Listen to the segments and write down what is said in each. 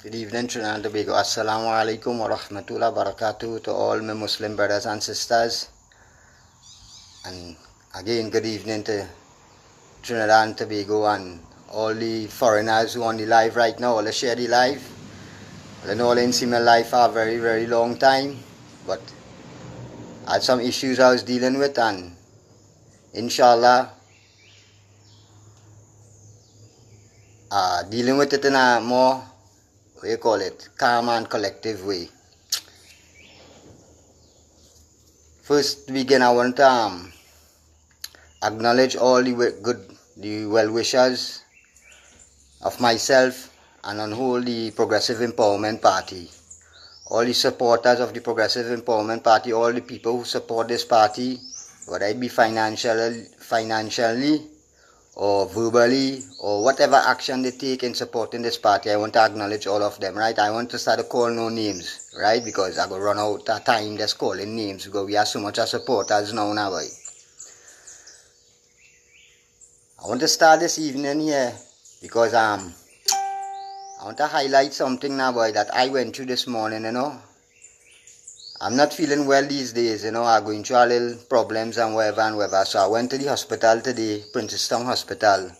Good evening, Trinidad and Tobago. Assalamu alaikum wa rahmatullahi wa barakatuh to all my Muslim brothers and sisters. And again, good evening to Trinidad and Tobago and all the foreigners who are on the live right now, all the share the live. I know they see my life for a very, very long time, but I had some issues I was dealing with, and inshallah, dealing with it in a more, what you call it, calm and collective way. First to begin, I want to acknowledge all the well-wishers of myself and on whole the Progressive Empowerment Party. All the supporters of the Progressive Empowerment Party, all the people who support this party, whether it be financially or verbally or whatever action they take in supporting this party, I want to acknowledge all of them, right? I want to start to call no names, right? Because I go run out of time just calling names because we have so much of supporters now, boy. I want to start this evening here because I want to highlight something now, boy, that I went through this morning, I'm not feeling well these days, I'm going through a little problems and whatever. So I went to the hospital today, Princeton Hospital,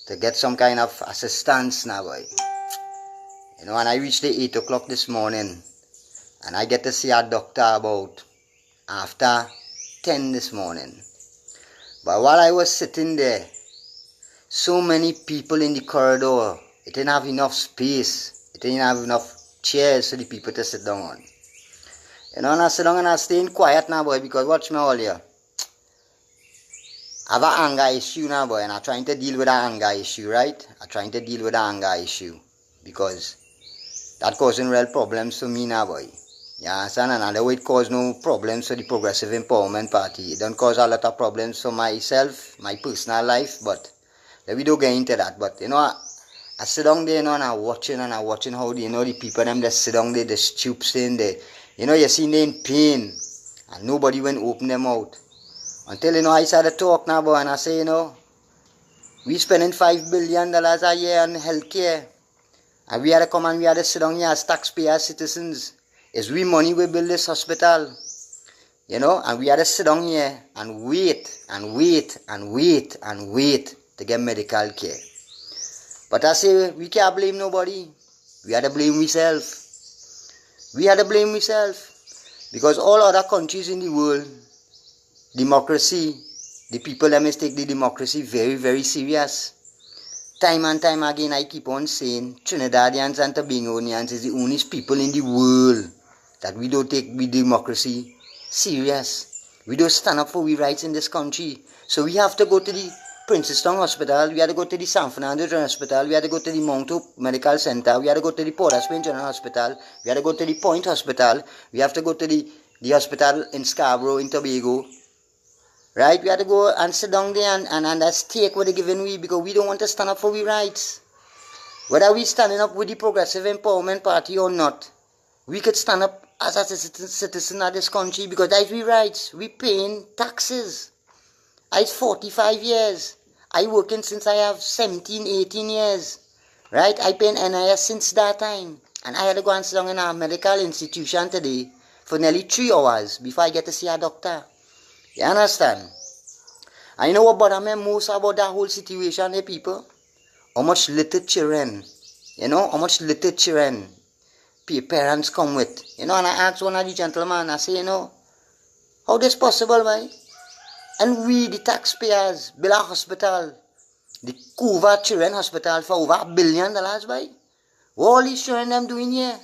to get some kind of assistance now, boy. And I reached the 8 o'clock this morning, and I get to see a doctor about after 10 this morning. But while I was sitting there, so many people in the corridor, it didn't have enough space, it didn't have enough chairs for the people to sit down on. And I sit down and I'm staying quiet now, boy, because watch me all here. I have an anger issue now, boy, and I'm trying to deal with that anger issue, right? I'm trying to deal with that anger issue because that causing real problems for me now, boy. You understand? And although it caused no problems for the Progressive Empowerment Party, it don't cause a lot of problems for myself, my personal life, but we don't get into that. But, I sit down there, and I'm watching how, the people, them just sit down there, the stoops in there. You see them in pain, and nobody went open them out. Until, I started to talk now, boy, and I say, we spending $5 billion a year on healthcare, and we had to come and we had to sit down here as taxpayer citizens. It's we money we build this hospital, and we had to sit down here and wait to get medical care. But I say, we can't blame nobody. We had to blame ourselves. Because all other countries in the world, democracy, the people that must take the democracy very, very serious. Time and time again, I keep on saying, Trinidadians and Tobagonians is the only people in the world that we don't take the democracy serious. We don't stand up for our rights in this country. So we have to go to the Princeton Hospital, we had to go to the San Fernando General Hospital, we had to go to the Mount Hope Medical Center, we had to go to the Port of Spain General Hospital, we had to go to the Point Hospital, we have to go to the hospital in Scarborough in Tobago, right? We had to go and sit down there and just take what they're giving we because we don't want to stand up for our rights. Whether we standing up with the Progressive Empowerment Party or not, we could stand up as a citizen of this country because that's our rights. We paying taxes. It's 45 years. I working since I have 17, 18 years. Right? I pay NIS since that time. And I had to go and sit down in a medical institution today for nearly 3 hours before I get to see a doctor. You understand? And you know what bothers me most about that whole situation, people? How much little children, how much little children parents come with. And I asked one of the gentlemen, I say, how this possible, right? And we, the taxpayers, build a hospital, the Cuba Children Hospital for over $1 billion, right? What all these children them doing here?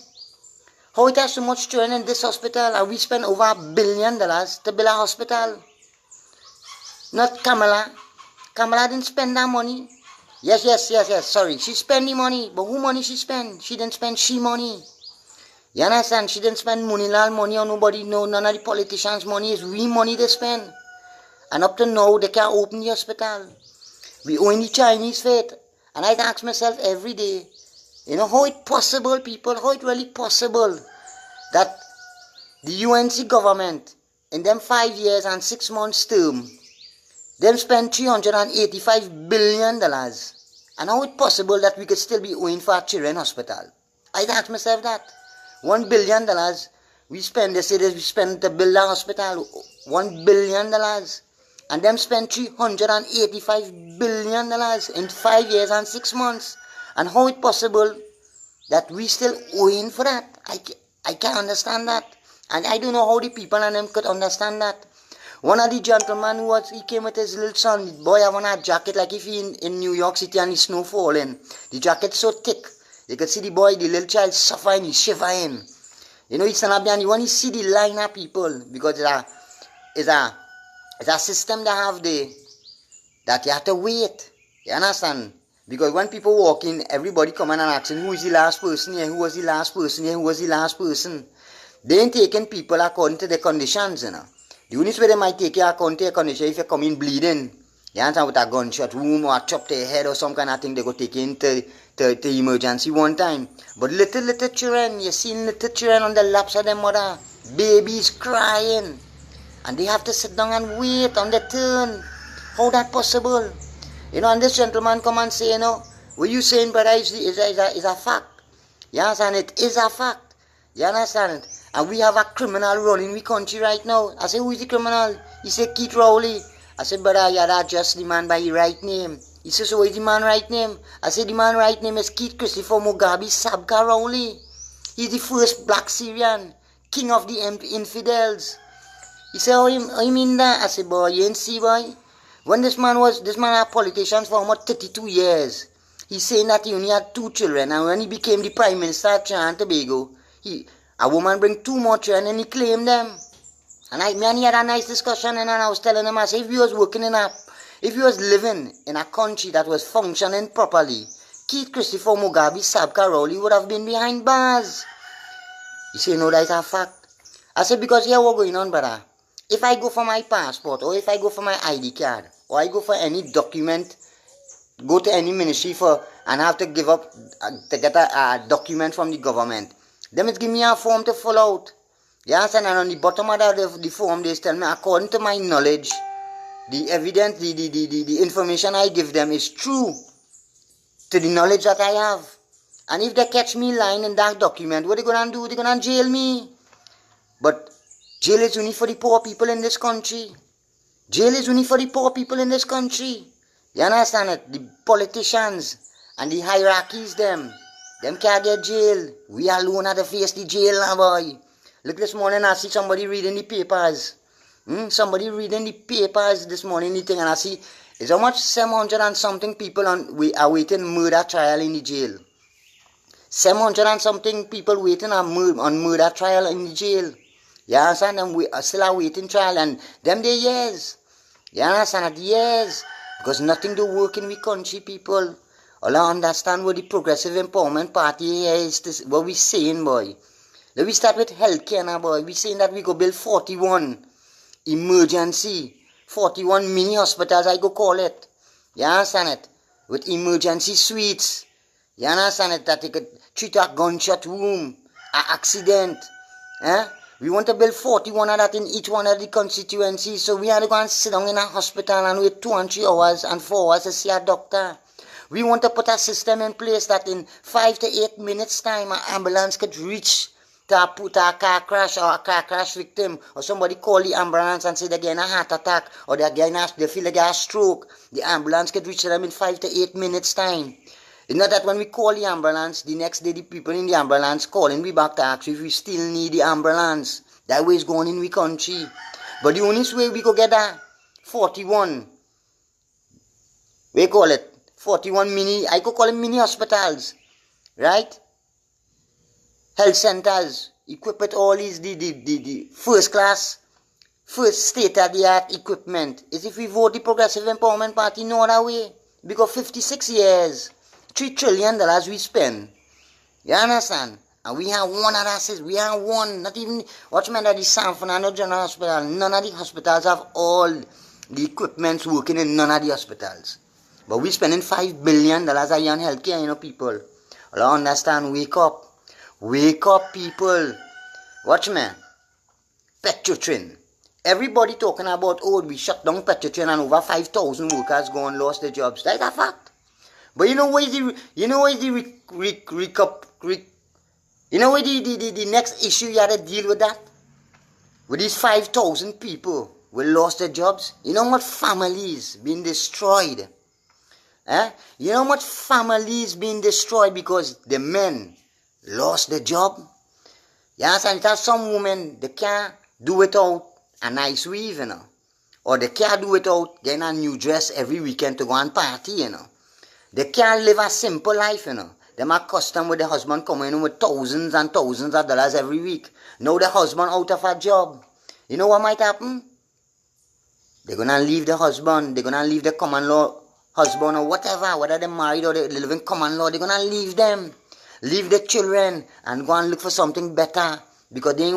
How it has so much children in this hospital and we spend over $1 billion to build a hospital? Not Kamala. Kamala didn't spend that money. Yes, sorry. She spent the money, but who money she spend? She didn't spend she money. You understand? She didn't spend Munilal money or nobody, none of the politicians' money. It's we money they spend. And up to now, they can't open the hospital. We owe the Chinese faith. And I ask myself every day, how it possible, people, how it really possible that the UNC government, in them 5 years and 6 months term, them spend $385 billion. And how it possible that we could still be owing for a children's hospital? I ask myself that. $1 billion we spend, they say that we spend to build a hospital. $1 billion. And them spend $385 billion in 5 years and 6 months. And how it possible that we still owing for that? I can't understand that. And I don't know how the people and them could understand that. One of the gentlemen he came with his little son. The boy have on a jacket like if he in New York City and the snow falling. The jacket so thick. You could see the boy, the little child suffering, he's shivering. You know, he stand up there and you want to see the line of people because it's a system they have there that you have to wait. You understand? Because when people walk in, everybody come in and asking who is the last person here, who was the last person here, who was the last person. They ain't taking people according to their conditions, you know. The only way they might take you according to your condition if you come in bleeding. You understand, with a gunshot wound or a chop to your head or some kind of thing, they go take you into the emergency one time. But little children, you see little children on the laps of their mother, babies crying. And they have to sit down and wait on their turn. How that possible? You know, and this gentleman come and say, you know, what you saying, brother, is a fact. You understand? It is a fact. You understand? And we have a criminal running the country right now. I say, who is the criminal? He said, Keith Rowley. I said, brother, yeah, that's just the man by his right name. He said, so what is the man right name? I said, the man right name is Keith Christopher Mugabe Sabka Rowley. He's the first black Syrian, king of the infidels. He said, how you mean that? I said, boy, you ain't see, boy. When this man had politicians for almost 32 years. He's saying that he only had 2 children. And when he became the Prime Minister of Trinidad and Tobago, a woman bring 2 more children and he claimed them. And he had a nice discussion and I was telling him, I said, if he was living in a country that was functioning properly, Keith Christopher Mugabe Sabka Rowley would have been behind bars. He said, no, that's a fact. I said, because here what's going on, brother. If I go for my passport or if I go for my ID card or I go for any document, go to any ministry and have to give up to get a document from the government, them it give me a form to fill out. You understand? And on the bottom of the form, they tell me, according to my knowledge, the evidence, the information I give them is true to the knowledge that I have. And if they catch me lying in that document, what are they going to do? They're going to jail me. But jail is only for the poor people in this country. Jail is only for the poor people in this country. You understand it? The politicians and the hierarchies, them can't get jail. We alone have to face the jail now, boy. Look, this morning I see somebody reading the papers. Somebody reading the papers this morning, and I see it's how much 700 and something people are awaiting murder trial in the jail. 700 and something people waiting on murder trial in the jail. You understand? And we are still awaiting trial, and them they years. You understand? Years. Because nothing to work in the country, people. All I understand what the Progressive Empowerment Party is, what we saying, boy. Let me start with healthcare now, boy. We saying that we go build 41 emergency, 41 mini hospitals, I go call it. You understand it? With emergency suites. You understand it? That they could treat a gunshot wound, an accident. We want to build 41 of that in each one of the constituencies. So we have to go and sit down in a hospital and wait 2 and 3 hours and 4 hours to see a doctor. We want to put a system in place that in 5 to 8 minutes time, an ambulance could reach to put a car crash or a car crash victim, or somebody call the ambulance and say they're getting a heart attack or they feel like they have a stroke. The ambulance could reach them in 5 to 8 minutes time. It's not that when we call the ambulance, the next day the people in the ambulance calling me back to ask if we still need the ambulance. That way is going in the country. But the only way we could get that 41, we call it 41 mini, I could call them mini hospitals, right? Health centers, equipped with all these the first class, first state-of-the-art equipment. Is if we vote the Progressive Empowerment Party, no other way. Because 56 years, $3 trillion we spend. You understand? And we have one of that, we have one, not even, watch me that the San Fernando General Hospital, none of the hospitals have all the equipments working in none of the hospitals. But we spending $5 billion a year on healthcare, you know, people. Well, I understand, wake up. Wake up, people. Watch me. Petrotrin. Everybody talking about, oh, we shut down Petrotrin and over 5,000 workers gone lost their jobs. That's a fact. But you know what is the You know what the next issue you had to deal with that? With these 5,000 people who lost their jobs, you know what families being destroyed? You know what families being destroyed because the men lost their job? Yes, and it has some women, they can't do without a nice weave, you know. Or they can't do without getting a new dress every weekend to go and party, you know. They can't live a simple life, you know. Them are accustomed with the husband coming in with thousands and thousands of dollars every week. Now the husband out of a job. You know what might happen? They're going to leave the husband. They're going to leave the common law husband or whatever. Whether they're married or they live in common law, they're going to leave them. Leave the children and go and look for something better. Because they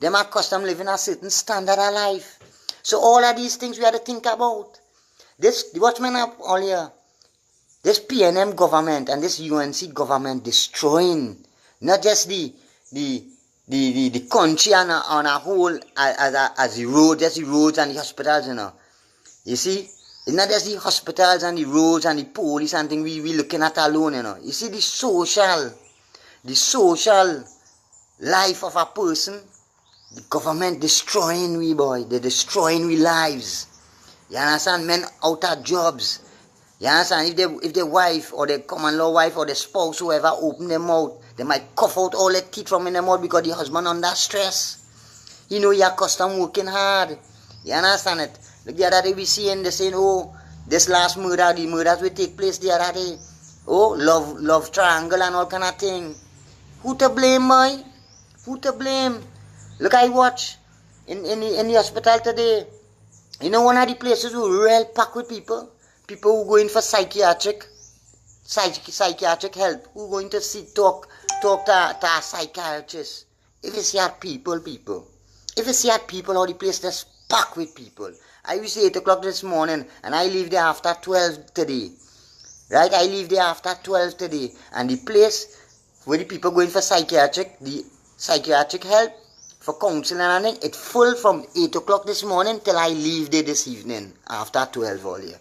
are accustomed living a certain standard of life. So all of these things we have to think about. This, what's meant up all here? This PNM government and this UNC government destroying not just the country on a whole as the roads and the hospitals, you know. You see, it's not just the hospitals and the roads and the police and things we looking at alone, you know. You see the social life of a person, the government destroying we, boy. They're destroying we lives. You understand? Men out of jobs. You understand? If their wife or their common law wife or their spouse, whoever, open their mouth, they might cough out all the teeth from in their mouth because the husband under stress. You know, you're accustomed working hard. You understand it? Like the other day we seeing, they saying, oh, this last murder, the murders will take place the other day. Oh, love triangle and all kind of thing. Who to blame, boy? Who to blame? Look, I watch in the hospital today. You know, one of the places who real packed with people who go in for psychiatric help, who going to talk to a psychiatrist. If you see at people, if you see at people, all the place that's packed with people. I was 8 o'clock this morning, and I leave there after 12 today. Right? I leave there after 12 today, and the place where the people going for psychiatric help, for counseling and everything, it's full from 8 o'clock this morning till I leave there this evening after 12 all year.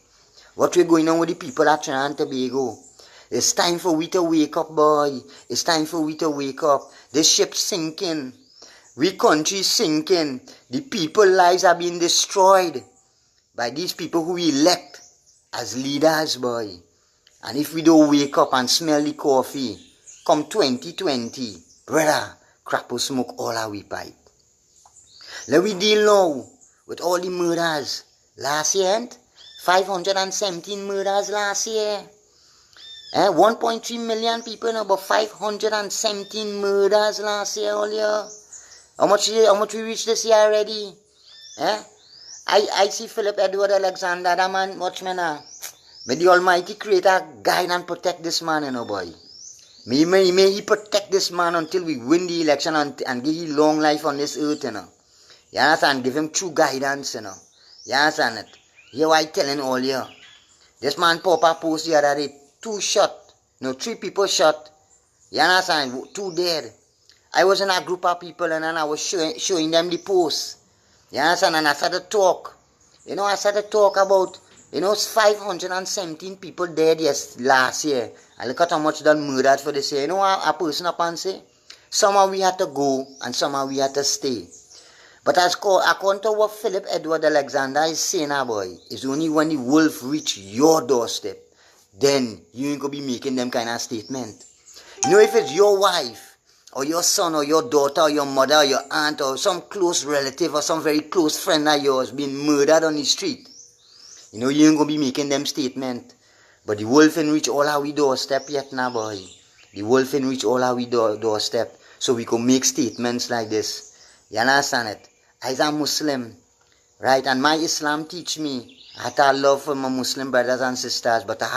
What we're going on with the people at Trinidad and Tobago? It's time for we to wake up, boy. It's time for we to wake up. This ship's sinking. We country sinking. The people's lives are being destroyed by these people who we elect as leaders, boy. And if we don't wake up and smell the coffee, come 2020, brother, crap will smoke all our we pipe. Let we deal now with all the murders. Last year, 517 murders last year. 1.3 million people, about 517 murders last year all year. How much we reached this year already? I see Philip Edward Alexander, that man, watch me now. May the Almighty Creator guide and protect this man, you know, boy. May he protect this man until we win the election and give him long life on this earth, you know. You understand? Give him true guidance, you know. You understand it? Here I telling all you. This man Papa post the other day, 3 people shot. You understand? 2 dead. I was in a group of people and then I was showing them the post. You understand? And I started to talk. You know, I started to talk about, 517 people dead last year. And look at how much done murdered for this year. You know a person up and say, somehow we had to go and somehow we had to stay. But according to what Philip Edward Alexander is saying, boy, it's only when the wolf reach your doorstep, then you ain't gonna be making them kind of statement. You know, if it's your wife, or your son, or your daughter, or your mother, or your aunt, or some close relative, or some very close friend of yours being murdered on the street, you ain't gonna be making them statement. But the wolf ain't reach all our doorstep yet now, boy. The wolf ain't reach all our doorstep, so we can make statements like this. You understand it? As a Muslim, right, and my Islam teach me I have to love for my Muslim brothers and sisters, but I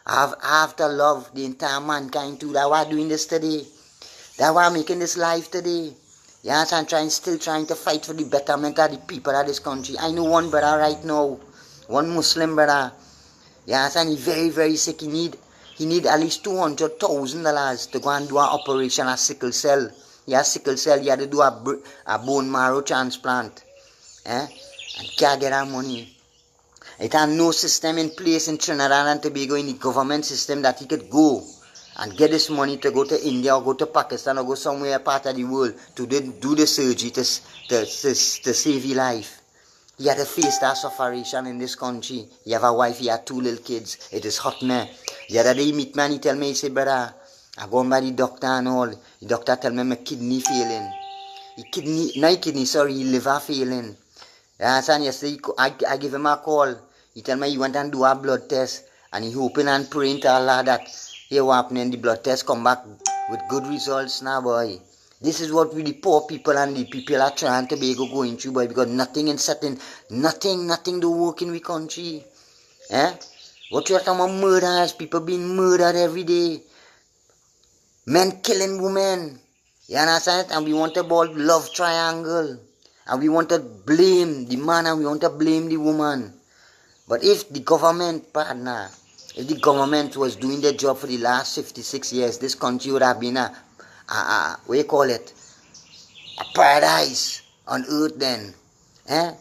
have to love the entire mankind too. That's why I'm doing this today. That's why I'm making this live today. Yes, I'm still trying to fight for the betterment of the people of this country. I know one brother right now, one Muslim brother. Yes, and he's very, very sick. He need at least $200,000 to go and do an operation of sickle cell. He has sickle cell. He had to do a bone marrow transplant. And can't get that money. It had no system in place in Trinidad and Tobago, in the government system, that he could go and get this money to go to India or go to Pakistan or go somewhere part of the world to do the surgery to save your life. He had to face that sufferation in this country. He have a wife, he had 2 little kids. It is hot, man. The other day he meet me and he tell me, he say, brother, I gone by the doctor and all. The doctor tell me my kidney failing. His liver failing. You understand? Yesterday I give him a call. He tell me he went and do a blood test. And he hoping and praying to Allah that here what happening, the blood test come back with good results now, boy. This is what we the poor people and the people are trying to be going through, boy, because nothing in certain, nothing do work in the country. Eh? What you are talking about murders, people being murdered every day. Men killing women. You understand? And we want a ball love triangle. And we want to blame the man and we want to blame the woman. But if the government, partner, if the government was doing their job for the last 56 years, this country would have been what do you call it? A paradise on earth then. $3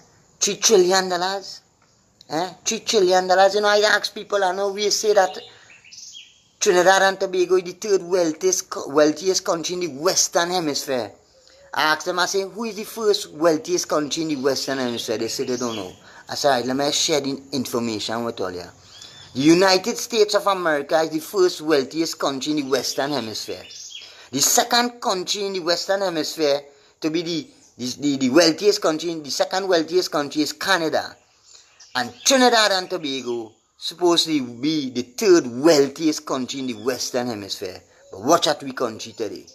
trillion. $3 trillion. You know, I ask people, I know we say that Trinidad and Tobago is the 3rd wealthiest country in the Western Hemisphere. I asked them, I say, who is the first wealthiest country in the Western Hemisphere? They say they don't know. I said, right, let me share the information with all you. The United States of America is the first wealthiest country in the Western Hemisphere. The second country in the Western Hemisphere to be the wealthiest country, the second wealthiest country is Canada. And Trinidad and Tobago supposed to be the 3rd wealthiest country in the Western Hemisphere. But watch out we country today.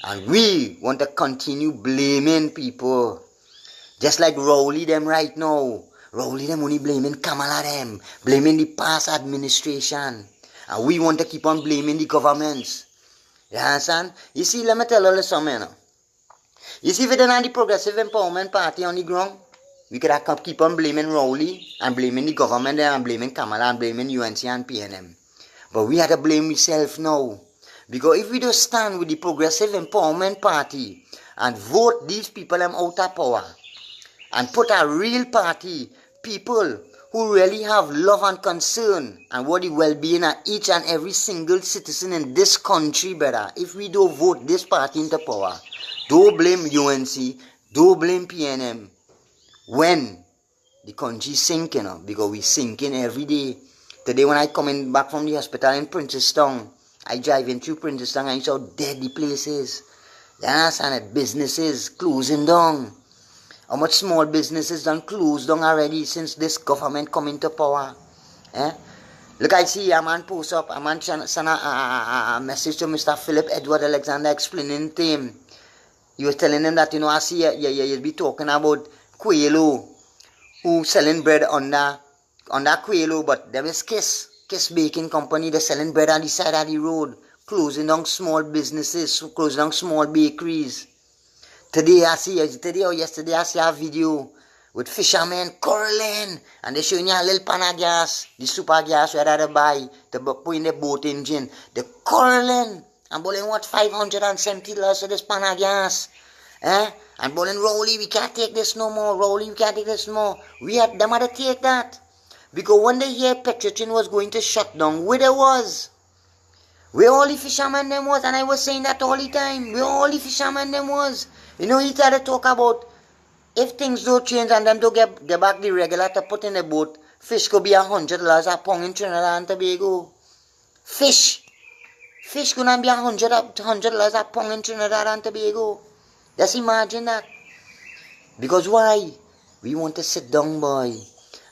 And we want to continue blaming people. Just like Rowley them right now. Rowley them only blaming Kamala them. Blaming the past administration. And we want to keep on blaming the governments. You understand? You see, let me tell you something now. You see, if we don't have the Progressive Empowerment Party on the ground, we could have keep on blaming Rowley and blaming the government and blaming Kamala and blaming UNC and PNM. But we have to blame ourselves now. Because if we don't stand with the Progressive Empowerment Party and vote these people out of power and put a real party, people who really have love and concern and what the well-being of each and every single citizen in this country, brother, if we don't vote this party into power, don't blame UNC, don't blame PNM. When the country is sinking, because we're sinking every day. Today when I coming back from the hospital in Princestown, I driving through Princestown and I saw deadly places. You understand? Businesses closing down. How much small businesses done closed down already since this government come into power? Look, I see a man post up, a man send a message to Mr. Philip Edward Alexander explaining to him. He was telling him that, you know, I see you'll be talking about Quailo, who selling bread under Quailo, but there is Kiss Baking Company, they're selling bread on the side of the road, closing down small businesses, closing down small bakeries. Today or yesterday I see a video with fishermen quarreling and they showing you a little pan of gas, the super gas where they buy to put in the boat engine. They're quarreling and bowling what $570 for this pan of gas. And bowling Rowley, we can't take this no more. Rowley, we can't take this no more. We had them to take that. Because when they hear Petrochin was going to shut down, where they was? Where all the fishermen them was, and I was saying that all the time. Where all the fishermen them was. You know, he tried to talk about if things don't change and them don't get back the regular to put in the boat, fish could be $100 a pound in Trinidad and Tobago. Fish could be $100 a pound in Trinidad and Tobago. Just imagine that. Because why? We want to sit down, boy.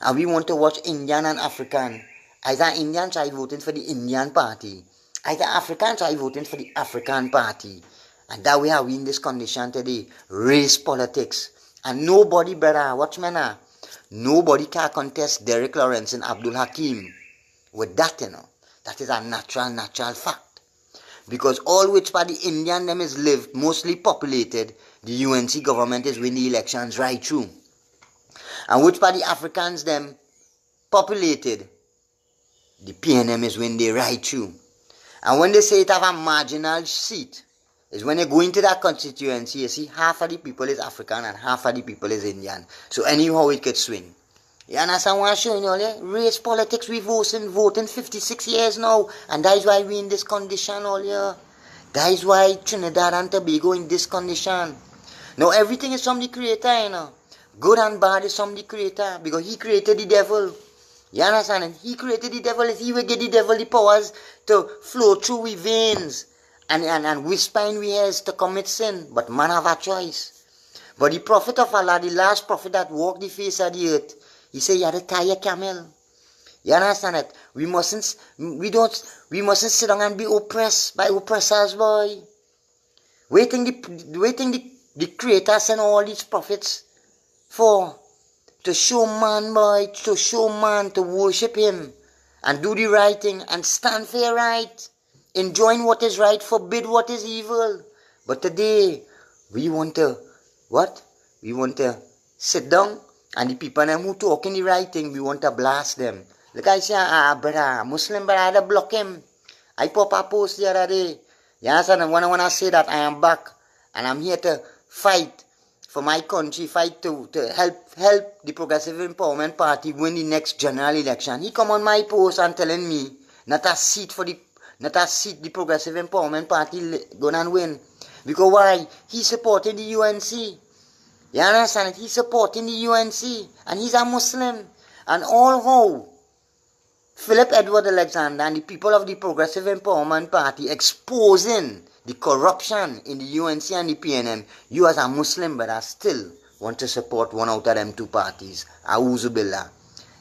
And we want to watch Indian and African. Either Indians are voting for the Indian party. Either Africans are voting for the African party. And that way are we in this condition today. Race politics. And nobody, brother, watch me now. Nobody can contest Derek Laurencin Abdul Hakim with that, you know. That is a natural fact. Because all which part the Indian them is lived, mostly populated, the UNC government is winning the elections right through. And which part the Africans them populated, the PNM is winning the right through. And when they say it have a marginal seat, is when you go into that constituency, you see half of the people is African and half of the people is Indian. So anyhow it could swing. You understand what I'm showing you all, yeah? Race politics, we voting 56 years now. And that is why we in this condition all, yeah? That is why Trinidad and Tobago in this condition. Now everything is from the creator, you know. Good and bad is from the creator. Because he created the devil. You understand? And he created the devil. He will give the devil the powers to flow through we veins. And whisper in we ears to commit sin. But man have a choice. But the prophet of Allah, the last prophet that walked the face of the earth, he said, you have to tie a camel. You understand it? We mustn't sit down and be oppressed by oppressors, boy. Waiting the creator sent all these prophets for to show man, boy, to worship him and do the right thing and stand for your right. Enjoin what is right, forbid what is evil. But today, we want to, what? We want to sit down and the people who talking the right thing, we want to blast them. Like I say, brother, Muslim brother, I had to block him. I pop a post the other day. You understand? And when I say that I am back and I'm here to fight for my country, fight to help the Progressive Empowerment Party win the next general election. He come on my post and telling me not a seat the Progressive Empowerment Party gonna win. Because why? He's supporting the UNC. You understand? He's supporting the UNC and he's a Muslim. And all how Philip Edward Alexander and the people of the Progressive Empowerment Party exposing the corruption in the UNC and the PNM, you as a Muslim brother still want to support one out of them two parties. A'udhu billah.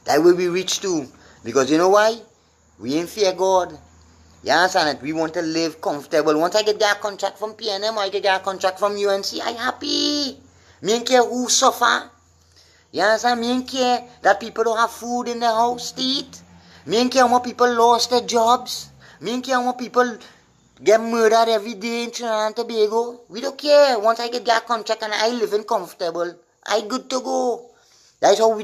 That will be reached too. Because you know why? We ain't fear God. You understand it? We want to live comfortable. Once I get that contract from PNM or I get that contract from UNC, I'm happy. Me ain't care who suffer. You understand? Me ain't care that people don't have food in their house to eat. Me ain't care how much people lost their jobs. Me ain't care how much people get murdered every day in Trinidad and Tobago. We don't care. Once I get that contract and I live in comfortable, I good to go. That's how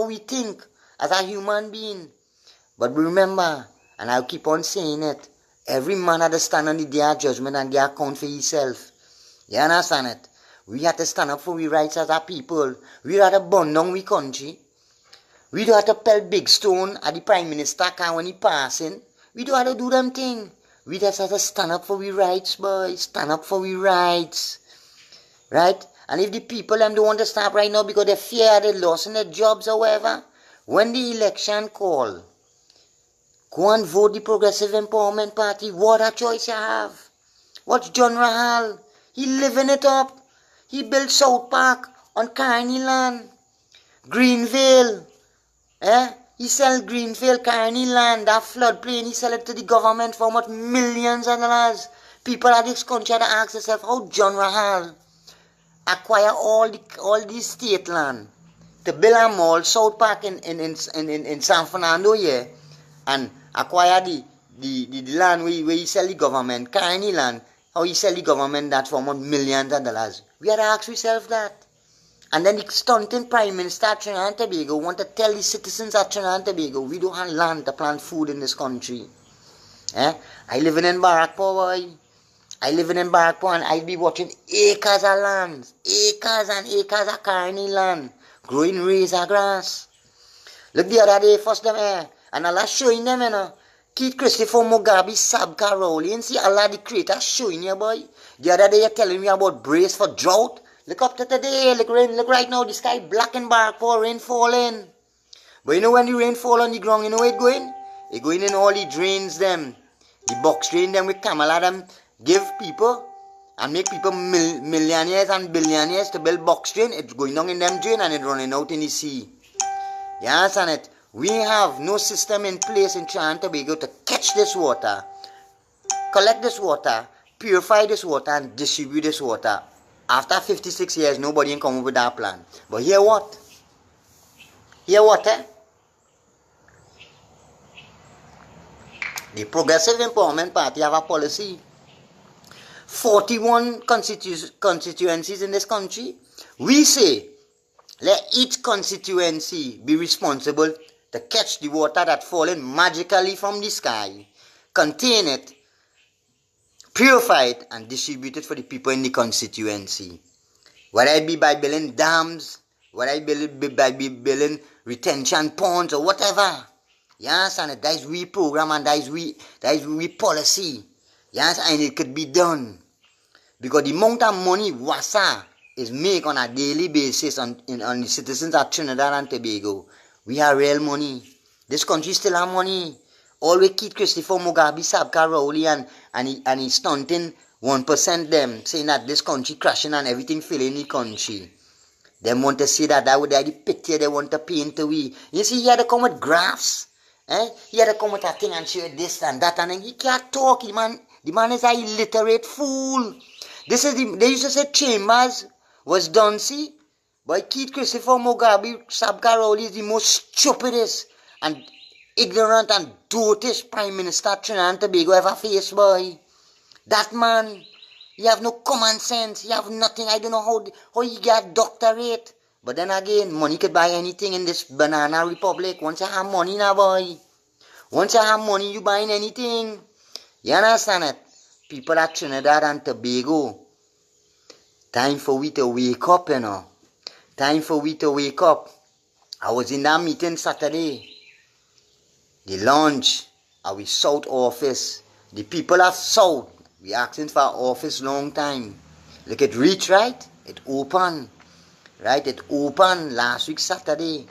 we think as a human being. But remember, and I'll keep on saying it, every man had to stand on the day of judgment and give account for himself. You understand it? We have to stand up for we rights as a people. We have to burn down we country. We don't have to pelt big stone at the Prime Minister car when he passing. We don't have to do them thing. We just have to stand up for we rights, boys. Stand up for we rights. Right? And if the people them don't want to stop right now because they fear they lost in their jobs or whatever, when the election call, go and vote the Progressive Empowerment Party. What a choice you have. What's John Rahal? He living it up. He built South Park on Carney land. Greenvale. He sell Greenvale, Carney land, that floodplain, he sell it to the government for what millions of dollars. People at this country to ask themselves how John Rahal acquire all the state land to build a mall, South Park in San Fernando here, and acquire the land where he sell the government, Carney land, how he sell the government that for what millions of dollars. We had to ask ourselves that. And then the stunting Prime Minister of Trinidad and Tobago want to tell the citizens of Trinidad and Tobago, we don't have land to plant food in this country. I living in Barrackpore, boy. I living in Barrackpore and I be watching acres of land, acres and acres of Carney land, growing razor grass. Look the other day, first them and Allah showing them, you know. Keith Christopher Mugabe, Sabka Rowley, and see Allah the creator showing you, boy. The other day you're telling me about brace for drought. Look up to today, look right now, the sky black and Barrackpore, rain falling. But you know when the rain fall on the ground, you know where it going? It going in all the drains them. The box drain them with Kamala them give people and make people millionaires and billionaires to build box drain. It's going down in them drain and it's running out in the sea. You understand it? We have no system in place in Trinidad and Tobago to catch this water, collect this water, purify this water and distribute this water. After 56 years, nobody can come up with that plan. But hear what? Hear what, The Progressive Empowerment Party have a policy. 41 constituencies in this country. We say, let each constituency be responsible to catch the water that falling magically from the sky, contain it, purify it and distribute it for the people in the constituency. Whether it be by building dams, whether it be by building retention ponds or whatever. You understand it? That is we program and that is we policy. You understand? And it could be done. Because the amount of money WASA is make on a daily basis on the citizens of Trinidad and Tobago, we have real money. This country still have money. All we keep Christopher Mugabe, Sabka Rowley and he stunting 1% them, saying that this country crashing and everything failing the country. They want to say that would be the picture they want to paint away. You see, he had to come with graphs. He had to come with a thing and show this and that, and then he can't talk. The man is an illiterate fool. This is they used to say Chambers was done, see? But Keith Christopher Mugabe, Sabka Rowley is the most stupidest and ignorant and dotish Prime Minister Trinidad and Tobago ever faced, boy. That man, he have no common sense, he have nothing. I don't know how he get doctorate. But then again, money could buy anything in this banana republic. Once you have money now, boy. Once you have money, you buying anything. You understand it? People at Trinidad and Tobago, time for we to wake up, you know. Time for we to wake up. I was in that meeting Saturday. The launch of the South office. The people of South, we asking for office long time. Look, it reach, right? It open. Right? It opened last week Saturday.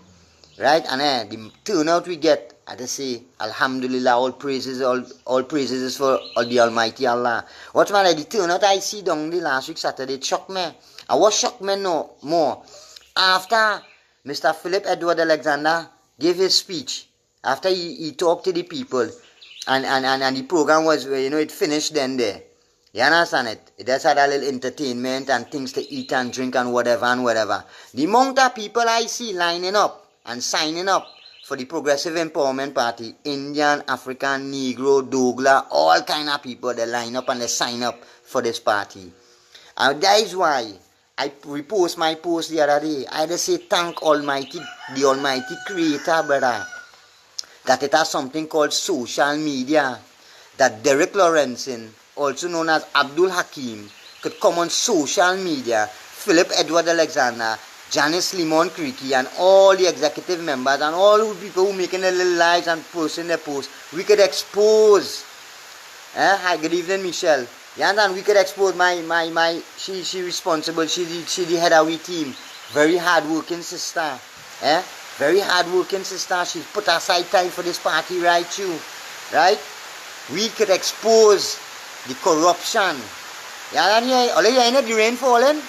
Right? And the turnout we get, I just say, Alhamdulillah, all praises for the Almighty Allah. What's matter? The turnout I see down the last week Saturday, it shocked me. I was shocked me no more. After Mr. Philip Edward Alexander gave his speech, after he talked to the people, and the program was, it finished then there. You understand it? It just had a little entertainment and things to eat and drink and whatever. The amount of people I see lining up and signing up for the Progressive Empowerment Party, Indian, African, Negro, Douglas, all kind of people, they line up and they sign up for this party. And that is why I repost my post the other day. I just say thank the Almighty Creator, brother, that it has something called social media, that Derek Laurencin, also known as Abdul Hakim, could come on social media, Philip Edward Alexander, Janice Limon Creaky, and all the executive members, and all the people who making their little lives and posting their posts, we could expose. Hi, good evening, Michelle. Yeah, and we could expose she responsible, she the head of our team, very hard-working sister. Very hard-working sister. She's put aside time for this party, right, you? Right? We could expose the corruption. Yeah, and the rain falling.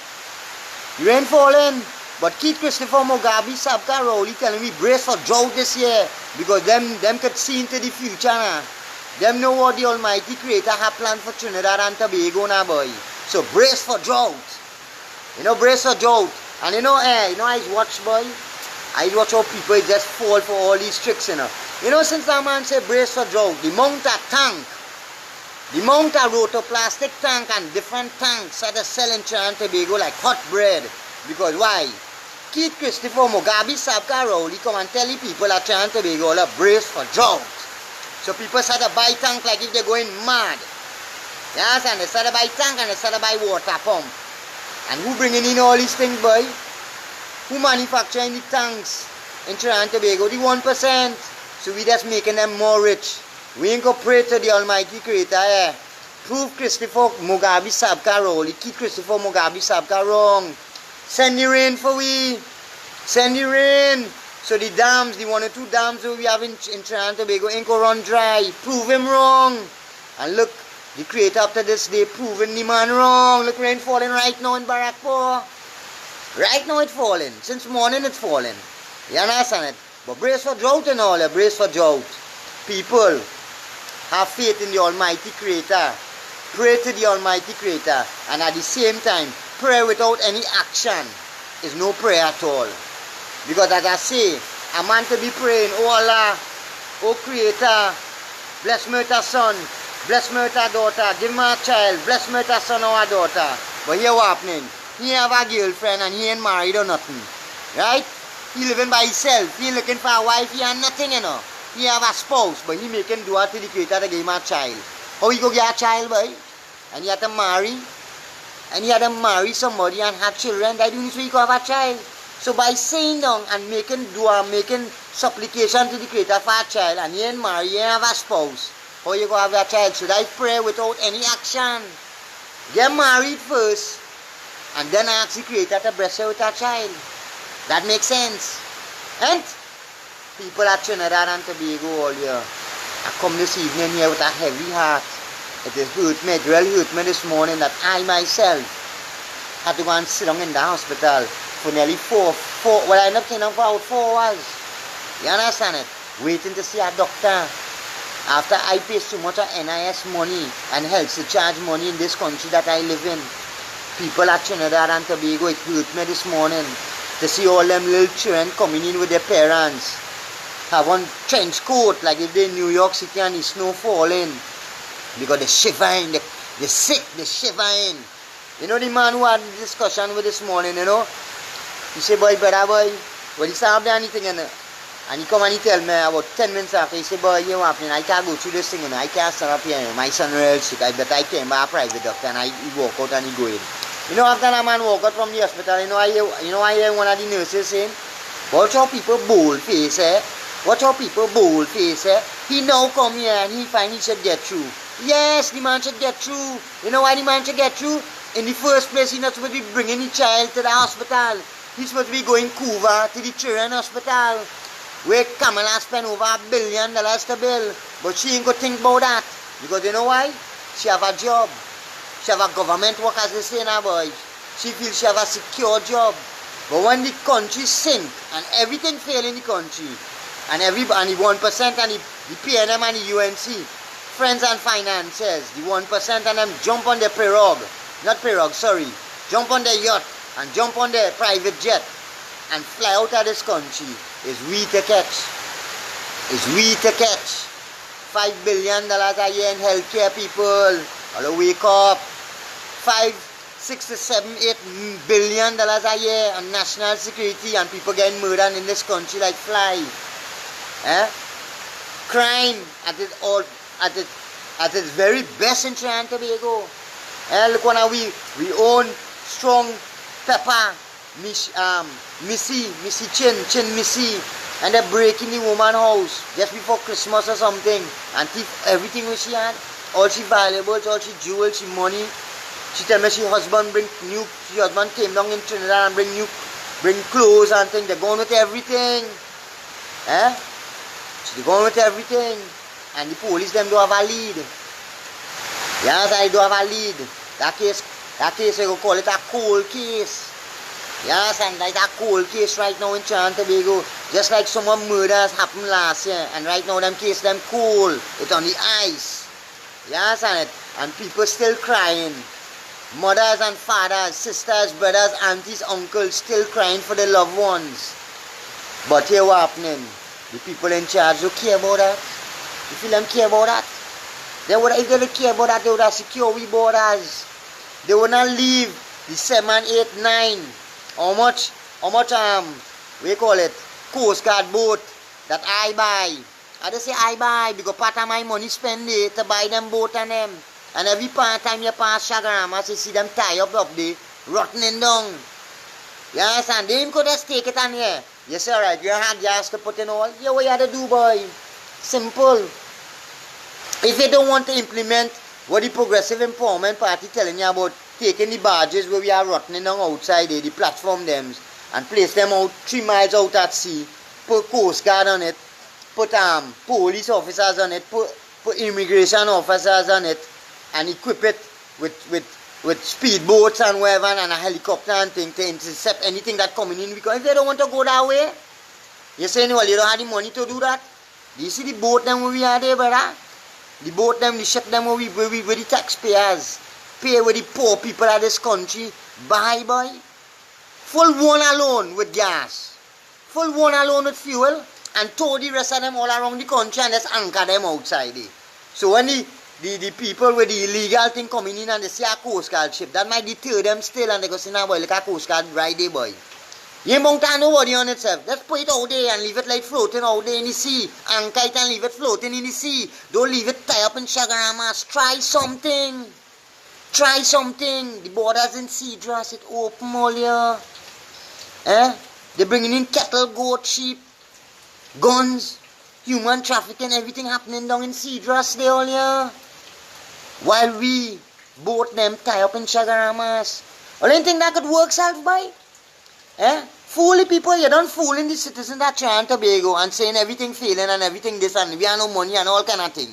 The rain falling. But Keith Christopher Mugabe, Sabka Rowley telling me brace for drought this year. Because them could see into the future now. Them know what the Almighty Creator have planned for Trinidad and Tobago now, boy. So brace for drought. Brace for drought. And I watch, boy. I watch how people just fall for all these tricks, since that man said brace for drought, the amount of tank, the amount of rotoplastic tank and different tanks are just selling Trinidad and Tobago like hot bread. Because why? Keith Christopher Mugabe, Sabka Rowley come and tell the people at Trinidad and Tobago to brace for drought. So people start to buy tank like if they're going mad. You understand? They start to buy tank and they start to buy water pump. And who bringing in all these things, boy? Who manufacturing the tanks in Trinidad and Tobago? The 1%. So we just making them more rich. We ain't go pray to the Almighty Creator. Prove Christopher Mugabe, Sabka Rowley, keep Christopher Mugabe, Sabka wrong. Send the rain for we. Send the rain. So the dams, the 1 or 2 dams that we have in Trinidad and Tobago ain't go run dry. Prove him wrong. And look, the Creator up to this day proving the man wrong. Look, rain falling right now in Barrackpore. Right now it's falling. Since morning it's falling. You understand it? But brace for drought and all. Brace for drought. People, have faith in the Almighty Creator. Pray to the Almighty Creator. And at the same time, pray without any action is no prayer at all. Because as I say, a man to be praying, oh Allah, oh Creator, bless me with a son, bless me with a daughter, give me a child, bless me with a son or a daughter. But here what happening? He have a girlfriend and he ain't married or nothing. Right? He living by himself. He looking for a wife, he have nothing, He have a spouse, but he making dua to the Creator to give him a child. How he go get a child, boy? And he had to marry. And he had to marry somebody and have children. That means he go have a child. So by saying down and making dua, making supplication to the Creator for a child, and you ain't married, you ain't have a spouse, how you go have a child? Should I pray without any action? Get married first, and then ask the Creator to bless you with a child. That makes sense. And people at Trinidad and Tobago all year, I come this evening here with a heavy heart. It has hurt me, it really hurt me this morning that I myself had to go and sit down in the hospital for nearly well, I ended up staying down for about 4 hours. You understand it? Waiting to see a doctor. After I pay so much of NIS money and health surcharge money in this country that I live in. People at Trinidad and Tobago, it hurt me this morning to see all them little children coming in with their parents. Have on trench coat like if they're in New York City and the snow falling. Because they're shivering, they're sick, they're shivering. You know the man who had the discussion with this morning, you know? He said, boy, brother, boy, well, he started anything, you know? And he come and he tell me about 10 minutes after, he said, boy, you know what, I can't go through this thing, you know? I can't stand up here, you know? My son real sick, I bet I came by a private doctor and he walk out and he go in. You know, after that man walk out from the hospital, I hear one of the nurses saying, watch how people bold face, eh? Watch how people bold face, eh? He now come here and he find he should get through. Yes, the man should get through. You know why the man should get through? In the first place, he's not supposed to be bringing the child to the hospital. He's supposed to be going Cuba to the children hospital, where Kamala spent over $1 billion to build. But she ain't going to think about that. Because you know why? She have a job. She have a government work, as they say now, boys. She feels she have a secure job. But when the country sink and everything fail in the country, and the 1% and the PNM and the UNC, friends and finances, the 1% and them jump on the jump on the yacht and jump on the private jet and fly out of this country, is we to catch. Is we to catch. $5 billion a year in healthcare, people. All wake up. 5, 6 to 7, $8 billion a year on national security, and people getting murdered in this country like fly. Eh? Crime at its very best in Trinidad and Tobago. Look what we own strong pepper, Missy Chin Missy, and they're breaking the woman's house just before Christmas or something and thief everything which she had, all she valuables, all she jewels, she money. She tell me she husband came down in Trinidad and bring clothes and things. They're going with everything. Eh? They're going with everything. And the police them do have a lead. Yes, I do have a lead. That case we go call it a cold case. Yes, and that's a cold case right now in Trinidad and Tobago. Just like some murders happened last year. And right now them case them cold. It's on the ice. Yes, and people still crying. Mothers and fathers, sisters, brothers, aunties, uncles still crying for their loved ones. But here what happening? The people in charge don't care about that. You feel them care about that? If they didn't care about that, they would have secure we borders. They would not leave the 7, 8, 9. How much we call it, Coast Guard boat that I buy. I just say I buy because part of my money spend it to buy them boat and them. And every time you pass Shagaramas, you see them tie up there, rotting down. Yes, and they could just take it on here. You say, alright, you had gas to put in all. Yeah, what you had to do, boy? Simple. If you don't want to implement what the Progressive Empowerment Party telling you about taking the barges where we are rotting down outside there, the platform them, and place them out 3 miles out at sea, put Coast Guard on it, put police officers on it, put immigration officers on it, and equip it with speedboats and whatever and a helicopter and thing to intercept anything that coming in. Because if they don't want to go that way, you say, well, you don't have the money to do that. Do you see the boat them where we are there, brother? The boat them, the ship them where the taxpayers pay where the poor people of this country buy, boy. Full one alone with gas. Full one alone with fuel. And tow the rest of them all around the country and just anchor them outside there. So when the people with the illegal thing coming in and they see a Coast Guard ship, that might deter them still and they go say, nah boy, look at Coast Guard right there, boy. You ain't bound to have nobody on itself. Just put it out there and leave it like floating out there in the sea. Anchor it and leave it floating in the sea. Don't leave it tie up in Shagaramas. Try something. Try something. The borders in Cedras, it open all here. Eh? They're bringing in cattle, goat, sheep, guns, human trafficking, everything happening down in Cedras there all here. While we, both them, tie up in Chagaramas. Or do you think that could work, self, boy? Eh? Fool the people, you don't fooling the citizens that Trinidad and Tobago and saying everything failing and everything this and we have no money and all kind of thing.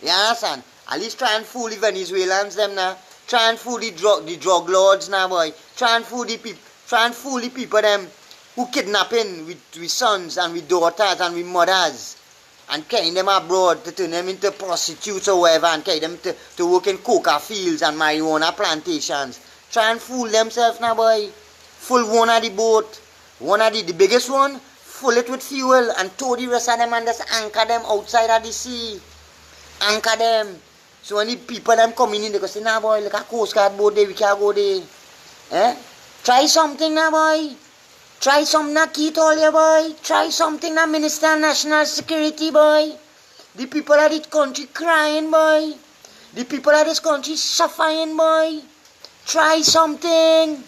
You understand? At least try and fool the Venezuelans them now. Try and fool the drug lords now, boy. Try and fool the people them who kidnapping with sons and with daughters and with mothers and carrying them abroad to turn them into prostitutes or whatever and carry them to work in coca fields and marijuana plantations. Try and fool themselves now, boy. Full one of the boat, one of the biggest one, full it with fuel and tow the rest of them and just anchor them outside of the sea. Anchor them. So when the people them coming in, they go say, nah boy, look at Coast Guard boat there, we can't go there. Eh? Try something now, boy. Try something now, Keith all here, boy. Try something now, Minister of National Security, boy. The people of this country crying, boy. The people of this country suffering, boy. Try something.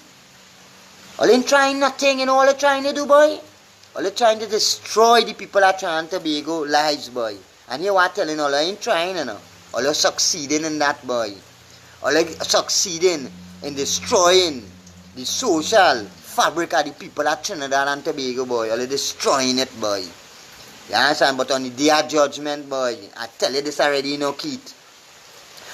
All in trying nothing, and all they're trying to do, boy. All they're trying to destroy the people of Trinidad and Tobago lives, boy. And you are telling all, I ain't trying, you know. All are succeeding in that, boy. All are succeeding in destroying the social fabric of the people of Trinidad and Tobago, boy. All are destroying it, boy. You understand? But on the day of judgment, boy, I tell you this already, you know, Keith.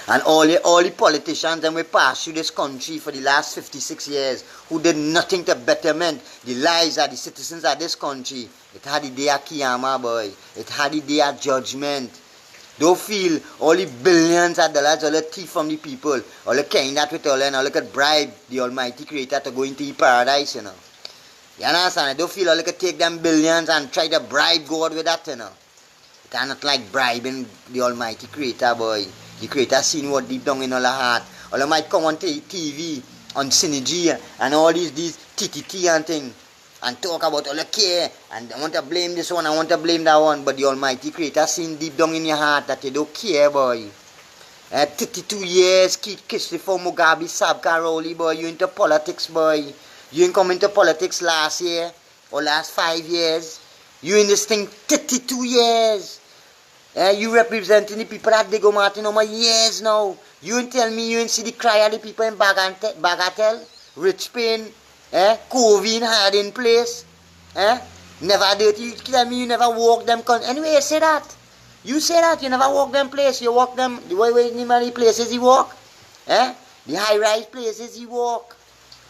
And all the politicians that we passed through this country for the last 56 years who did nothing to betterment the lives of the citizens of this country. It had the day of Kiyama, boy. It had the day of judgment. Don't feel all the billions of dollars, all the thief from the people, all the carrying that with all and all could bribe the Almighty Creator to go into the paradise, you know. You understand? I don't feel all could take them billions and try to bribe God with that, you know. It are not like bribing the Almighty Creator, boy. The Creator seen what deep down in all the heart. All they might come on TV, on Synergy, and all these TTT and thing, and talk about all the care, and I want to blame this one, I want to blame that one, but the Almighty Creator seen deep down in your heart that you don't care, boy. 32 years, Keith Christopher Mugabe, Sabka Rowley, boy, you into politics, boy. You ain't come into politics last year, or last 5 years. You in this thing 32 years. You representing the people at Diego Martin over years now. You ain't tell me you ain't see the cry of the people in Bagatelle, Richpin, Covey hard in place. Never did. You tell me you never walk them. Anyway, you say that. You say that. You never walk them place. You walk them, the way many places you walk. The high-rise places you walk.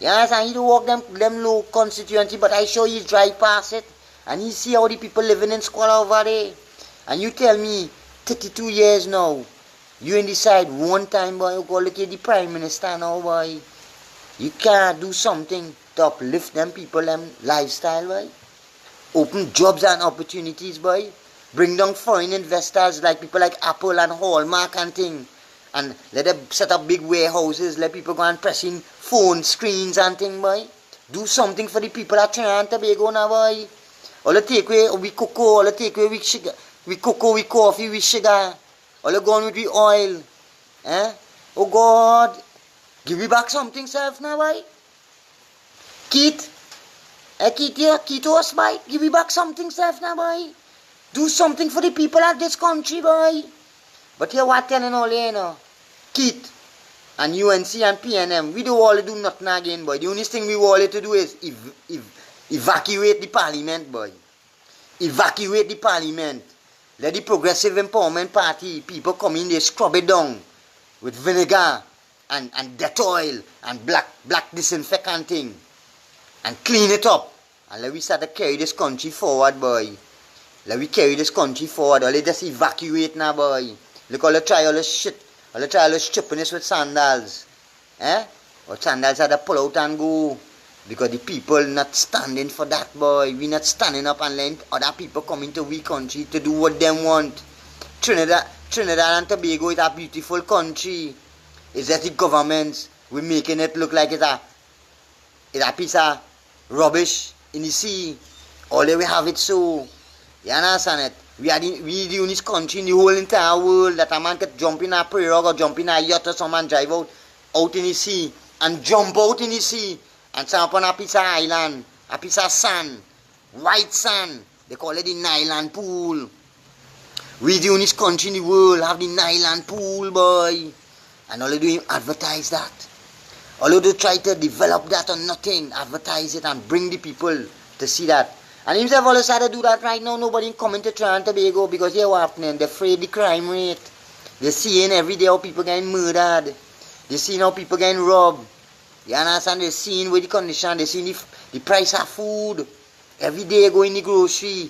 Yes, and you don't walk them low constituency, but I show you drive past it. And you see how the people living in squalor over there. And you tell me, 32 years now, you ain't decide one time, boy, you go look at the Prime Minister now, boy. You can't do something to uplift them people, them lifestyle, boy. Open jobs and opportunities, boy. Bring down foreign investors like people like Apple and Hallmark and thing. And let them set up big warehouses, let people go and press in phone screens and thing, boy. Do something for the people at Trinidad and Tobago now, boy. All the take away with cocoa, all the take away with sugar. With cocoa, with coffee, with sugar. All the gone with the oil. Oh God. Give me back something, self now, boy. Keith. Keith here. Keith us, boy. Give me back something, self now, boy. Do something for the people of this country, boy. But here what telling all you know. Keith. And UNC and PNM. We don't want to do nothing again, boy. The only thing we want to do is evacuate the parliament, boy. Evacuate the parliament. Let the Progressive Empowerment Party people come in, they scrub it down with vinegar and Dettol and black disinfectant thing and clean it up. And let we start to carry this country forward, boy. Let we carry this country forward. Or let just evacuate now, boy. Look all the try all the shit. All the try all the strippiness with sandals. Or sandals had to pull out and go. Because the people not standing for that, boy. We not standing up and letting other people come into we country to do what they want. Trinidad and Tobago is a beautiful country. It's just the governments. We're making it look like it's a piece of rubbish in the sea. All we have it so. You understand it? We the only country in the whole entire world that a man could jump in a pirogue or jump in a yacht or someone drive out in the sea and jump out in the sea. And stand up on a piece of island A piece of sand. White sand. They call it the Nylon pool. We the only country in the world have the Nylon pool, boy. And all they do is advertise that. All they try to develop that or nothing, advertise it and bring the people to see that. And himself all decided to do that right now. Nobody coming to Trinidad and Tobago because they're happening. They're afraid the crime rate. They're seeing every day how people getting murdered. They're seeing how people getting robbed. You understand? They're seeing with the condition. They're seeing the price of food. Every day you go in the grocery.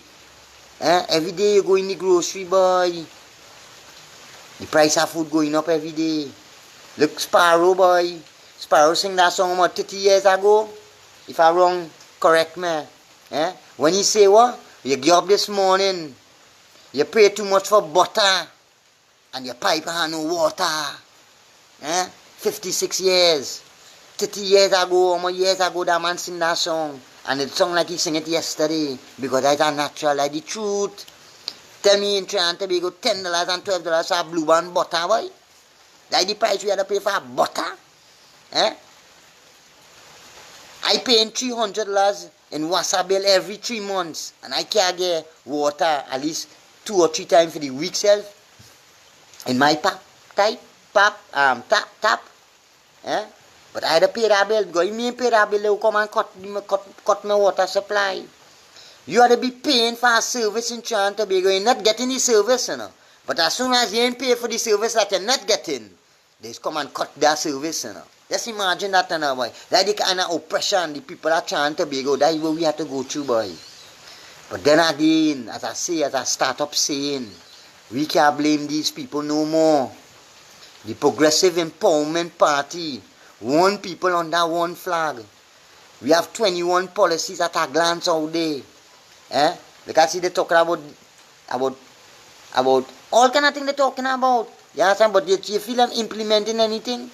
Every day you go in the grocery, boy. The price of food going up every day. Look, Sparrow, boy. Sparrow sing that song about 30 years ago. If I'm wrong, correct me. When he say what? You get up this morning. You pay too much for butter. And your pipe has no water. 56 years. 30 years ago, how many years ago that man sing that song? And it sound like he sing it yesterday. Because that's a natural, like the truth. Tell me in Trinidad and Tobago, $10 and $12 for blue band butter, boy. That's the price we had to pay for butter. I pay $300 in water bill every 3 months. And I can't get water at least 2 or 3 times for the week self. In my tap. But I had to pay that bill because if me pay that bill, they will come and cut my water supply. You had to be paying for a service in Trinidad and Tobago. You're not getting the service, you know. But as soon as you ain't pay for the service that you're not getting, they just come and cut that service, you know. Just imagine that, you know, boy. That's the kind of oppression the people at Trinidad and Tobago, that's what we have to go through, boy. But then again, as I start up saying, we can't blame these people no more. The Progressive Empowerment Party, one people under one flag. We have 21 policies at a glance out there. Because see, they're talking about all kind of things they're talking about. You understand? But you feel them implementing anything?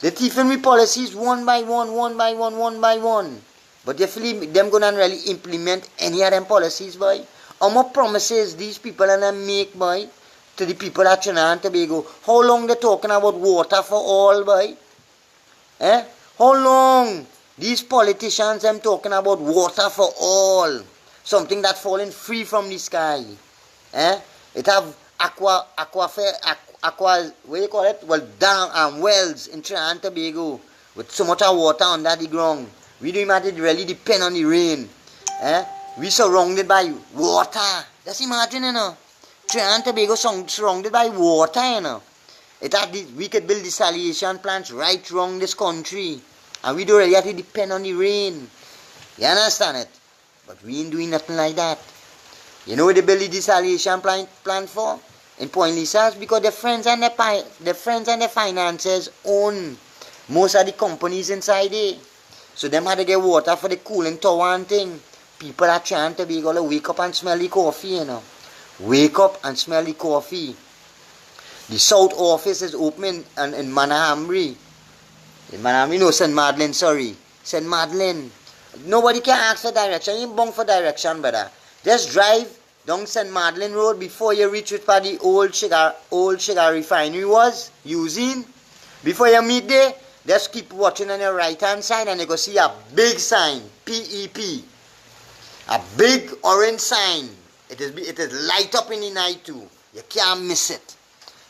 They're taking me policies one by one. But you feel them going to really implement any of them policies, boy? How much promises these people are going to make, boy, to the people at Trinidad and Tobago? How long they're talking about water for all, boy? How long these politicians them talking about water for all? Something that falling free from the sky. It have aqua, what do you call it? Well, dam wells in Trinidad and Tobago with so much water under the ground. We don't even really depend on the rain. We surrounded by water. Just imagine, you know. Trinidad and Tobago surrounded by water, you know. We could build desalination plants right around this country. And we don't really have to depend on the rain. You understand it? But we ain't doing nothing like that. You know what they build the desalination plant for? In Point Lisa's? Because their friends and their finances own most of the companies inside there. So them had to get water for the cooling tower and thing. People are trying to be able to wake up and smell the coffee, you know. Wake up and smell the coffee. The South office is open in Manahambri. In Manahambri, no, St. Madeleine, sorry. St. Madeleine. Nobody can ask for direction. You ain't bound for direction, brother. Just drive down St. Madeleine Road before you reach it where the old sugar refinery was using. Before you meet there, just keep watching on your right hand side and you go see a big sign, PEP. A big orange sign. It is light up in the night too. You can't miss it.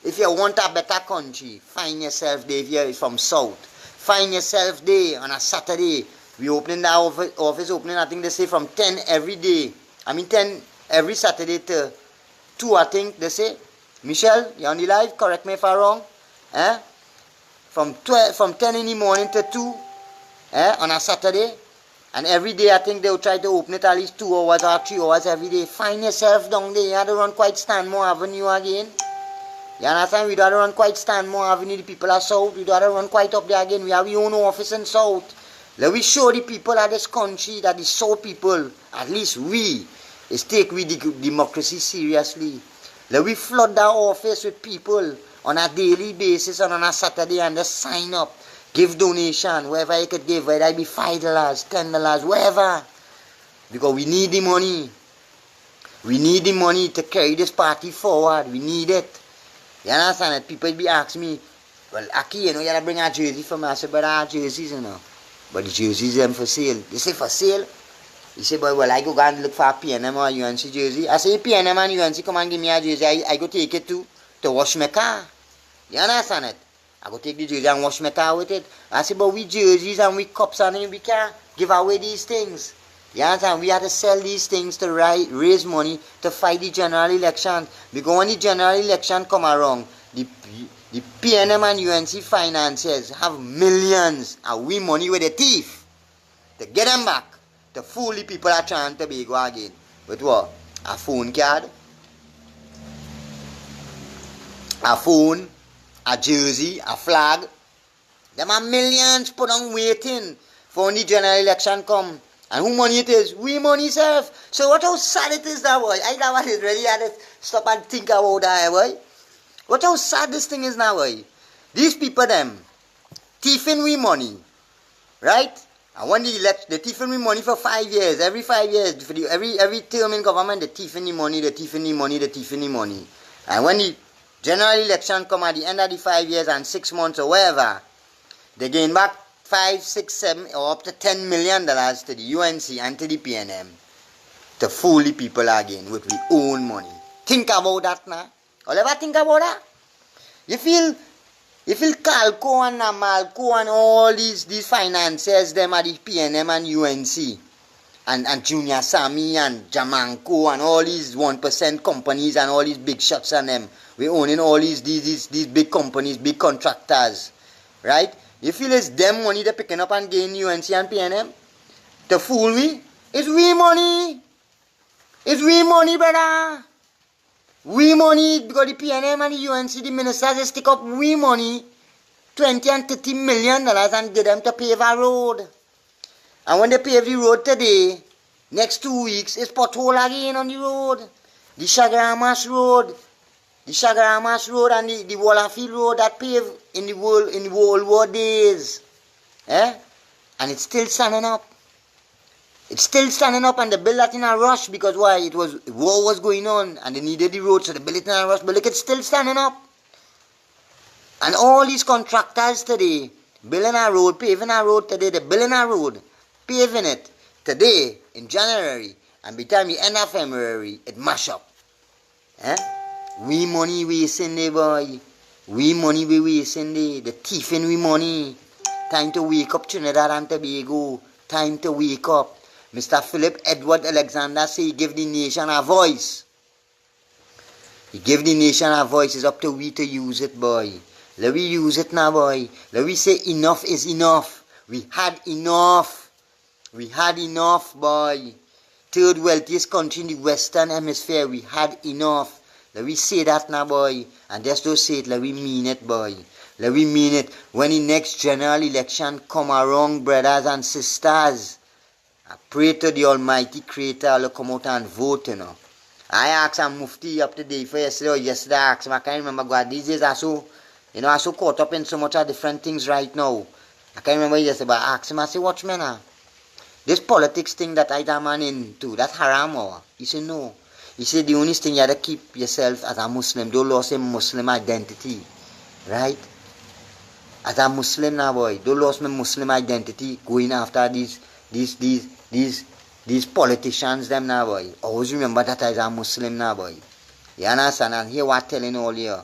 If you want a better country, find yourself there if you're from South. Find yourself there on a Saturday. We opening the office opening, I think they say from 10 every day. I mean 10 every Saturday to 2, I think they say. Michelle, you on the live? Correct me if I'm wrong. From 10 in the morning to 2 on a Saturday. And every day I think they will try to open it at least 2 hours or 3 hours every day. Find yourself down there. You have to run quite Stanmore Avenue again. You understand? We don't run quite Stanmore Avenue. The people are South. We don't run quite up there again. We have our own office in South. Let we show the people of this country that the South people, at least we, is take we the democracy seriously. Let we flood that office with people on a daily basis and on a Saturday and just sign up. Give donation, wherever you could give, whether it be $5, $10, wherever. Because we need the money. We need the money to carry this party forward. We need it. You understand it? People be asking me, well, Aki, you know, you gotta bring a jersey for me. I said, but I have jerseys, you know. But the jerseys them for sale. They say for sale. He say, boy, well, I go and look for a P&M or UNC jersey. I say, P&M and UNC come and give me a jersey. I go take it to wash my car. You understand it? I go take the jersey and wash my car with it. I say, but we jerseys and we cups and we can't give away these things. You understand? We have to sell these things to raise money to fight the general election. Because when the general election come around, the P&M and UNC financiers have millions and we money with the thief to get them back. To fool the people are trying to be go again. With what? A phone card, a phone, a jersey, a flag. Them are millions put on waiting for when the general election come. And who money it is? We money serve. So what how sad it is now, boy? I know what is really had to stop and think about that, boy. What how sad this thing is now, boy. These people them thieving we money. Right? And when the thieving we money for 5 years, every 5 years, for every term in government, the thieving the money, the thieving the money, the thieving the money. And when the general election come at the end of the 5 years and 6 months or whatever, they gain back 5, 6, 7 or up to $10 million to the UNC and to the P&M to fool the people again with their own money. Think about that now. All ever think about that? You feel Calco and Namalco and all these financiers, them at the P&M and UNC and Junior Sammy and Jamanco and all these 1% companies and all these big shots and them. We owning all these big companies, big contractors, right? You feel it's them money they're picking up and gain UNC and P&M? To fool we? It's we money. It's we money, brother. We money, because the P&M and the UNC, the ministers, they stick up we money, $20 and $30 million and get them to pave a road. And when they pave the road today, next 2 weeks, it's pothole again on the road. The Shagaramas Road. The Shagaramas Road and the Wallafield Road that paved in the World War days. Eh? And it's still standing up. It's still standing up and they built that in a rush because why? War was going on and they needed the road, so they built it in a rush. But look, it's still standing up. And all these contractors today, building a road, paving a road today, they're building a road, paving it today in January, and by the time you end of February, it mash up. Eh? We money wasting there, boy. We money we wasting there. The thieving we money. Time to wake up, Trinidad and Tobago. Time to wake up. Mr. Philip Edward Alexander say he give the nation a voice. He give the nation a voice. It's up to we to use it, boy. Let we use it now, boy. Let we say enough is enough. We had enough. We had enough, boy. Third wealthiest country in the Western Hemisphere. We had enough. Let we say that now, boy. And just don't say it. Let we mean it, boy. Let we mean it. When the next general election come around, brothers and sisters, I pray to the Almighty Creator to come out and vote, you know. I asked a Mufti up today for yesterday or yesterday. I asked him, I can't remember, God, these days are so, I'm so caught up in so much of different things right now. I can't remember yesterday, but I asked him, I said, watch me now. This politics thing that I am into, that's haram or? He said, no. He said, the only thing you have to keep yourself as a Muslim, don't lose your Muslim identity, right? As a Muslim now, boy, don't lose my Muslim identity going after these politicians them now, boy. Always remember that I am a Muslim now, boy. You understand? And here what telling all here,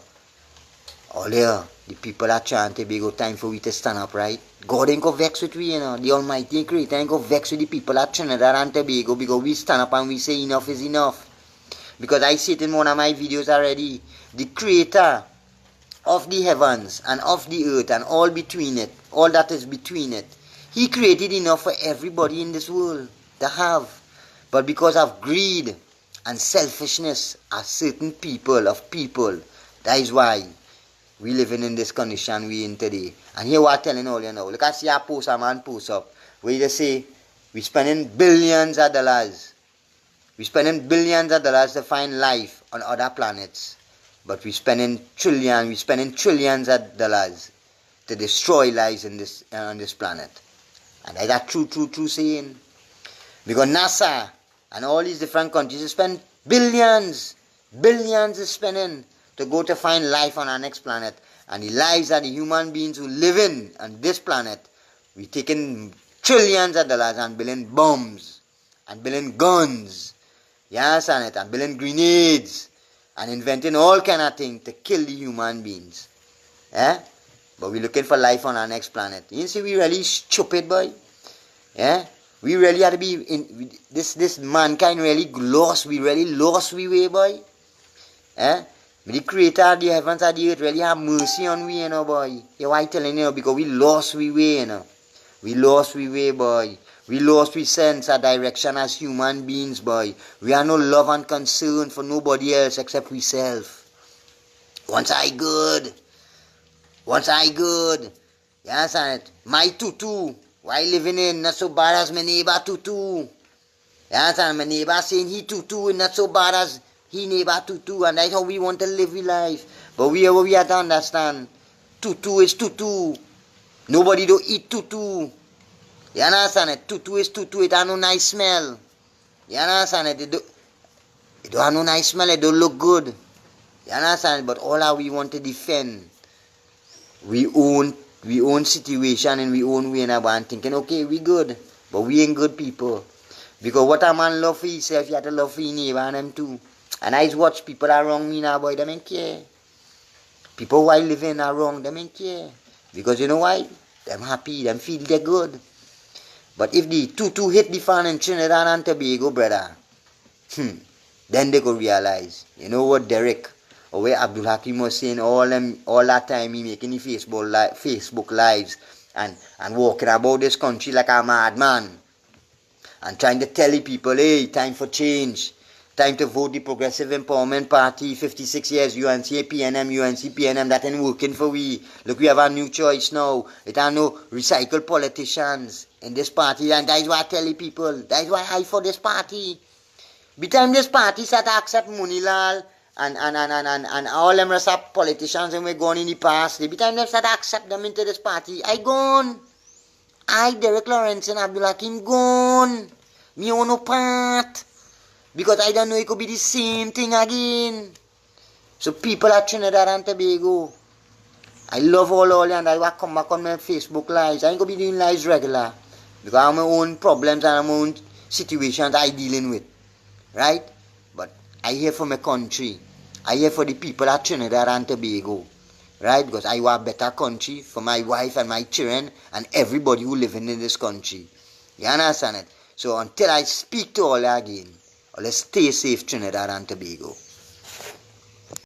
the people are trying to be good time for we to stand up, right? God ain't go vex with we, you know. The Almighty Creator ain't go vex with the people at Trinidad and Tobago because we stand up and we say enough is enough. Because I see it in one of my videos already. The Creator of the heavens and of the earth and all between it, all that is between it, He created enough for everybody in this world to have. But because of greed and selfishness of certain people, that is why we living in this condition we in today. And here what I'm telling all you now. Look, I see a post, a man post up, where they say, we're spending billions of dollars. We're spending billions of dollars to find life on other planets. But we're spending trillions of dollars to destroy lives in this on this planet. And that's true saying. Because NASA and all these different countries spend billions is spending to go to find life on our next planet. And the lives of the human beings who live on this planet, we're taking trillions of dollars and building bombs and building guns. You understand it? And building grenades and inventing all kind of things to kill the human beings. Eh? But we're looking for life on our next planet. You see, we really stupid, boy. Yeah? We really had to be in this mankind really lost. We really lost we way, boy. Eh? The creator of the heavens and the earth really have mercy on we, you know, boy. You why telling you? Because we lost we way, you know. We lost we way, boy. We lost we sense of direction as human beings, boy. We are no love and concern for nobody else except we self. Once I good. You understand it? My tutu. Why living in not so bad as my neighbor tutu. You understand? My neighbor saying he tutu is not so bad as he neighbor tutu, and that's how we want to live our life. But we have to understand. Tutu is tutu. Nobody don't eat tutu. You understand it? Tutu is tutu. It has no nice smell. You understand it? It don't have no nice smell. It don't look good. You understand it? But all that we want to defend. We own situation and we own way and thinking, okay, we good. But we ain't good people. Because what a man love for himself, you have to love for your neighbor and them too. And I watch people are wrong me now, boy, they don't care. People who are living are wrong, they don't care. Because you know why? Them happy, them feel they're good. But if the tutu hit the fan in Trinidad and Tobago, brother, then they go realize, you know what, Derek, or where Abdul Hakim was saying all that time he making the Facebook lives and walking about this country like a madman and trying to tell the people, hey, time for change, time to vote the Progressive Empowerment Party, 56 years, UNC PNM, that ain't working for we. Look, we have a new choice now. It are no recycled politicians in this party, and that is why I tell the people, that is why I for this party. By the time this party start to accept Munilal and all them rest of politicians and we're gone in the past, by the time they start to accept them into this party, I gone. I, Derek Laurencin, Abdul Hakim, gone. Me own no part. Because I don't know it could be the same thing again. So people at Trinidad and Tobago, I love all and I will come back on my Facebook lives. I ain't gonna be doing lives regular. Because I have my own problems and my own situations I dealing with. Right? But I here for my country. I here for the people at Trinidad and Tobago. Right? Because I want a better country for my wife and my children and everybody who living in this country. You understand it? So until I speak to all again, let's stay safe, Trinidad and Tobago.